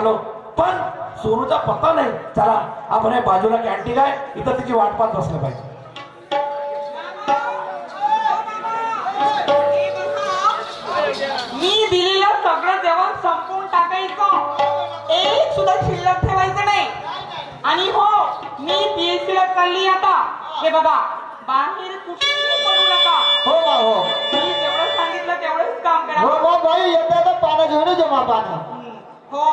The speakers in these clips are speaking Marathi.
आलो, पण सोनूचा पत्ता नाही. चला आपण हे बाजूला कॅन्टीन आहे, इथं तिची वाट पाहत बसलं पाहिजे. मी दिलेलं सगळं जेवण संपवून टाकायचं, एक सुद्धा शिल्लक ठेवायचं नाही. आणि हो, मी पीएचसीला चालली आता. हे बघा, बाहेर कुठेही पडू नका. हो बा हो, मी जेवढं सांगितलं तेवढंच काम करा. हो बा बाई, येतात पानं घेऊन जमा पानं. हो,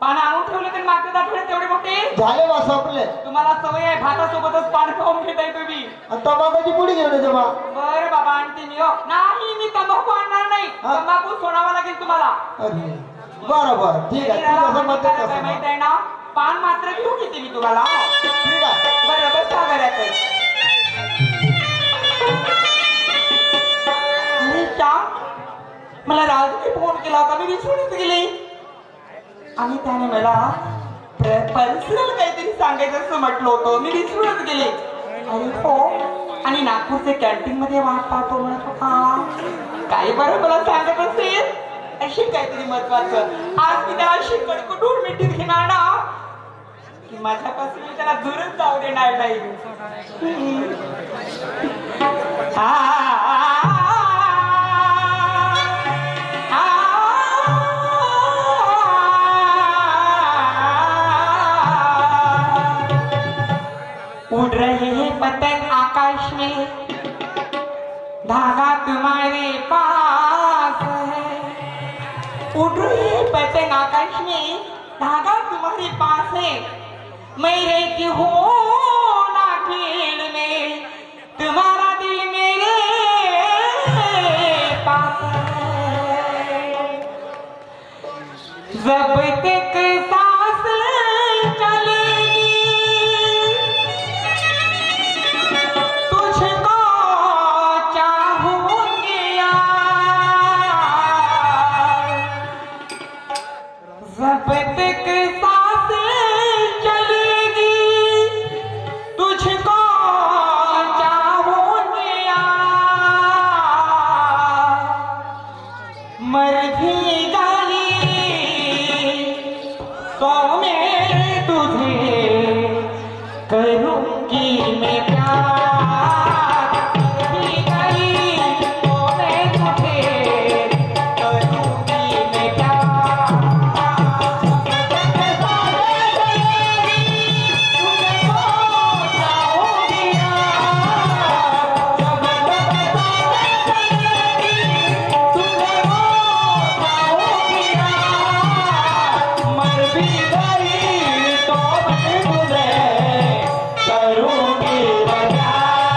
पानं आणून ठेवले तर मागच्या आठवड्यात तेवढे मोठे झाले बा, संपले. तुम्हाला सवय आहे भातासोबतच पान खाऊन घेताय तुम्ही. तंबाखूची पुडी घेऊन जमा. बरं बाबा, आणते मी. हो नाही, मी तंबाखू आणणार नाही. तंबाखू सोडावा लागेल तुम्हाला. बरं बरं, ठीक आहे. तू कसं म्हणते तसं माहित आहे ना. पान मात्र घेऊन येते मी तुम्हाला. ठीक आहे. बरं बसा घरात. मला राजूने फोन केला होता, मी विसरूनच गेले. आणि त्याने मला पर्सनल काहीतरी सांगायचं असं म्हटलं होतं, मी विसरूनच गेले. अरे हो, आणि नागपूरचे कॅन्टीन मध्ये वाट पाहतो म्हणत होता. काही बरं मला सांगत असेल अशी काहीतरी महत्वाचं. आज मी त्याला अशी कडकडून मिठीत घेणार ना की माझ्यापासून मी त्याला दूरच जाऊ देणार नाही. उड़ रहे हैं पतंग आकाश में, धागा तुम्हारे पास है. उड़ रहे हैं पतंग आकाश में, धागा तुम्हारे पास है. मैं रहती हूँ ना खेल में, तुम्हारा दिल मेरे पास है. जब तक सांस चलेगी तुझको चाहूंगी यार. जब तक सांस चलेगी तुझको चाहूंगी यार. मर भी गई तो मैं तुझे करूंगी मैं प्यार. भी गई तो मैं तुझे करूंगी मैं प्यार.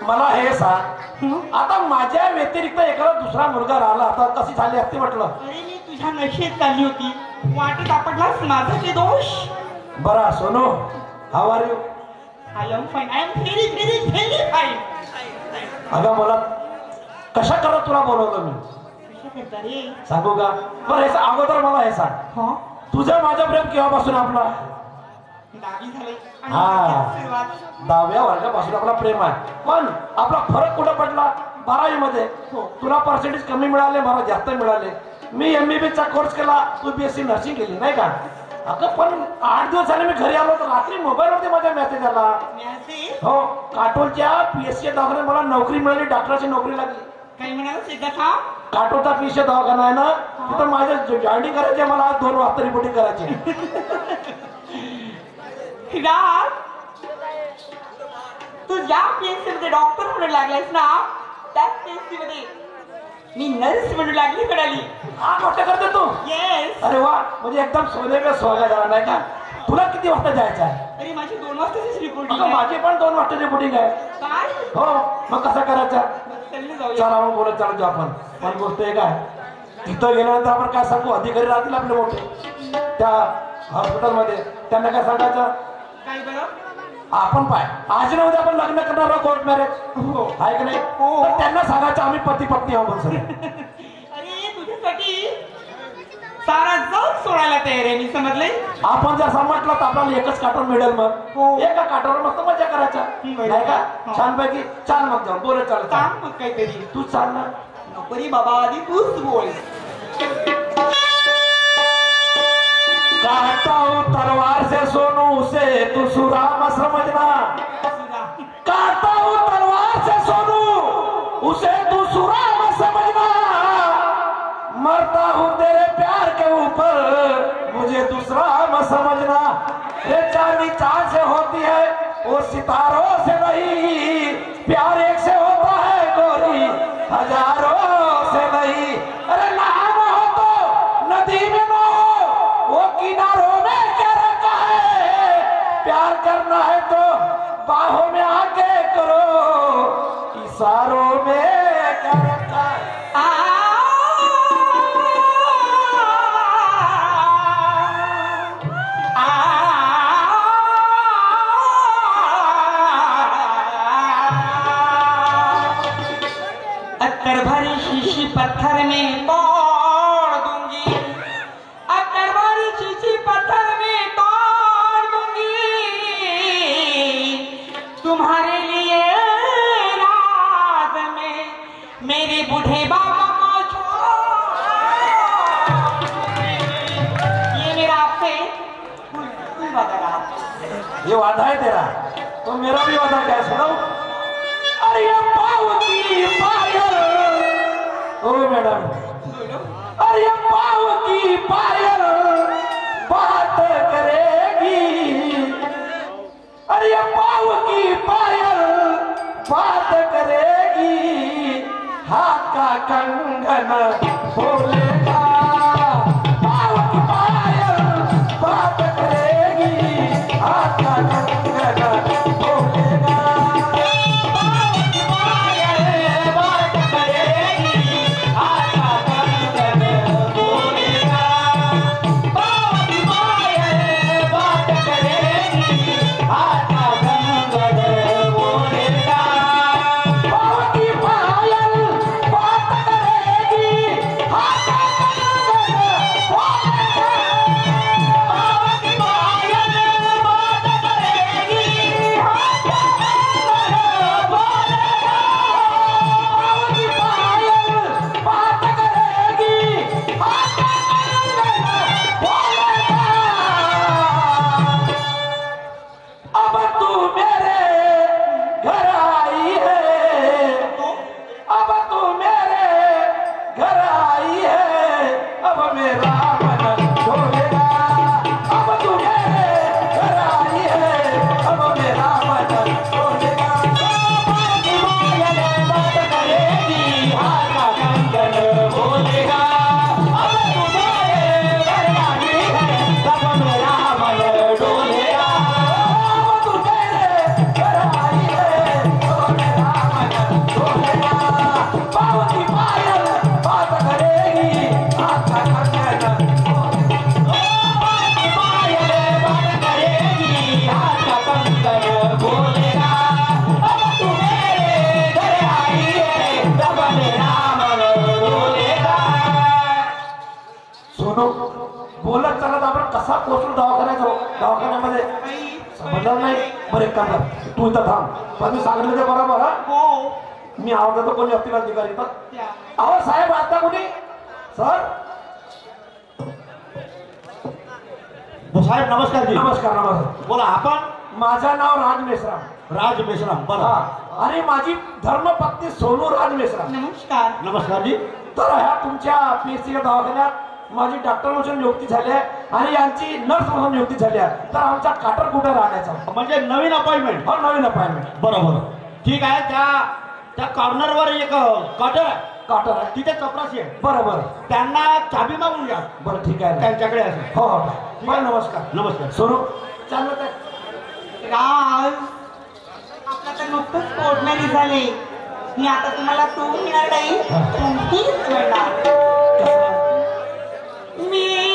मला हे सांग, आता माझ्या व्यतिरिक्त एखादा दुसरा मुलगा राहिला आता कशी झाली असते म्हटलं. अरे मी तुझ्या नशेत चालली होती, वाटेत आपडलास माझा ते दोष. बरा Sonu, how are you? I am fine, I am very very very fine. अगं मला कशा करत तुला बोलवलं मी? कशा करता रे? सांगू का? बरं हे अगोदर मला हे सांग, तुझं माझं प्रेम केव्हापासून आपला? हा, 10व्या वर्गापासून आपला प्रेम आहे. पण आपला फरक कुठं पडला? 12वी मध्ये तुला पर्सेंटेज कमी मिळाले, मला जास्त मिळाले. मी MBBS चा कोर्स केला, तू BSc नर्सिंग केली नाही का? अगं पण 8 दिवस झाले मी घरी आलो तर रात्री मोबाईल वरती माझा मेसेज आला. हो, काटोलच्या PSC दवाखान्यात मला नोकरी मिळाली, डॉक्टरची नोकरी लागली. काही म्हणाल सिद्धार्थ? काटोलचा PSC दवाखाना आहे ना, तिथं माझ्या जॉईनिंग करायचे, मला आज 2 वाजता रिपोर्टिंग करायची. तू ज्या PSC मध्ये डॉक्टर म्हणून लागलायस ना, त्याच PSC मध्ये मी नर्स म्हणून लागली कडाली. हा गोष्ट करते तू? येस. अरे वा, म्हणजे एकदम सोनेचा सोहळा झाला नाही का? तुला किती वाजता जायचं आहे? अरे माझी 2 वाजताची रिपोर्टिंग अगं माझी पण 2 वाजता रिपोर्टिंग आहे. काय? हो, मग कसं करायचं? चल जाऊया. चला मग बोलत चालू आपण. पण गोष्ट आहे काय, तिथं गेल्यानंतर आपण काय सांगू? अधिकारी राहतील आपले मोठे त्या हॉस्पिटलमध्ये, त्यांना काय सांगायचं? काय बरं? आपण पाय आज ना उद्या आपण लग्न करणार आहोत, कोर्ट मॅरेज आहे की नाही? तर त्यांना सांगायचं आम्ही पती पत्नी आहोत सगळे. अरे तुझ्यासाठी सारा जग सोडायला तयार आहे मी, समजले? आपण जर समजलं तर आपल्याला एकच काटोर मिळेल. मग एका काटोर मस्त मजा करायचा नाही का? छानपैकी. चाल मग जाऊ बोलत चालत. सांग मग काहीतरी. तू चाल ना. नको रे बाबा, आधी तूच बोल. काटता हूं तलवार से सोनू से तू सुराम समझना. काटता हूं तलवार से सोनू उसे तू सुराम समझना. मरता हूं तेरे प्यार के ऊपर मुझे दूसरा मत समझना. ये चांदी चांद से होती है वो सितारों से नहीं. प्यार एक से होता है गोरी हजारों से नहीं. अरे नहाना हो तो नदी में ना हो, वो किनारों में क्या रखा है. प्यार करना है तो बाहों में आके करो, इशारों में क्या रखा है. अत्तर भरी शीशी पत्थर में तोड़ दूंगी. अत्तर भरी शीशी पत्थर में तोड़ दूंगी. तुम्हारे लिए रात में मेरे बूढ़े बाबा को छोड़. ये मेरा आपसे कोई वादा रहा. ये वादा है तेरा, तो मेरा भी वादा क्या है सुनो. अरे ये पाव की पायल, ओ मैडम, अरे ये पाव की पायल बात करेगी. अरे ये पाव की पायल बात करेगी. हाथ का कंगन बोलेगा. पाव की पायल बात करेगी. हाथ का कंगन बोलेगा. बोलत चालत आपण कसा पोहोचलो दवाखान्यामध्ये समजलं नाही. बरं एक काम कर, तू इथं थांब. पण मी सांगितलं ते बरोबर. हो, मी आवडतो कोणी असतील अधिकारी तर. अहो साहेब आता कोणी सर साहेब नमस्कार जी. नमस्कार नमस्कार. बोला आपण. माझं नाव राज मेश्राम. राज मेश्राम. बोला. हा. आणि माझी धर्मपत्नी सोनू राज मेश्राम. नमस्कार. नमस्कार जी. तर ह्या तुमच्या पीएचसीच्या दवाखान्यात माझी डॉक्टर म्हणून नियुक्ती झाली आहे आणि यांची नर्स म्हणून नियुक्ती झाली आहे. तर आमचा काटर कुठे राहण्याचा म्हणजे नवीन अपॉइंटमेंट. हो नवीन अपॉइंटमेंट. बरोबर. ठीक आहे. त्या कॉर्नरवर एक कॉटर आहे. काटर आहे तिथे चपराशी आहे. बरोबर. त्यांना चाबी मागून घ्या. बरं ठीक आहे. त्यांच्याकडे असेल. हो हो. बरं नमस्कार. नमस्कार. सोनू चाललं काय. राज आपला तर नुकतंच कोर्ट मॅरेज झाले. मी आता तुम्हाला तू मिळणार नाही तुम्हीच मिळणार. मी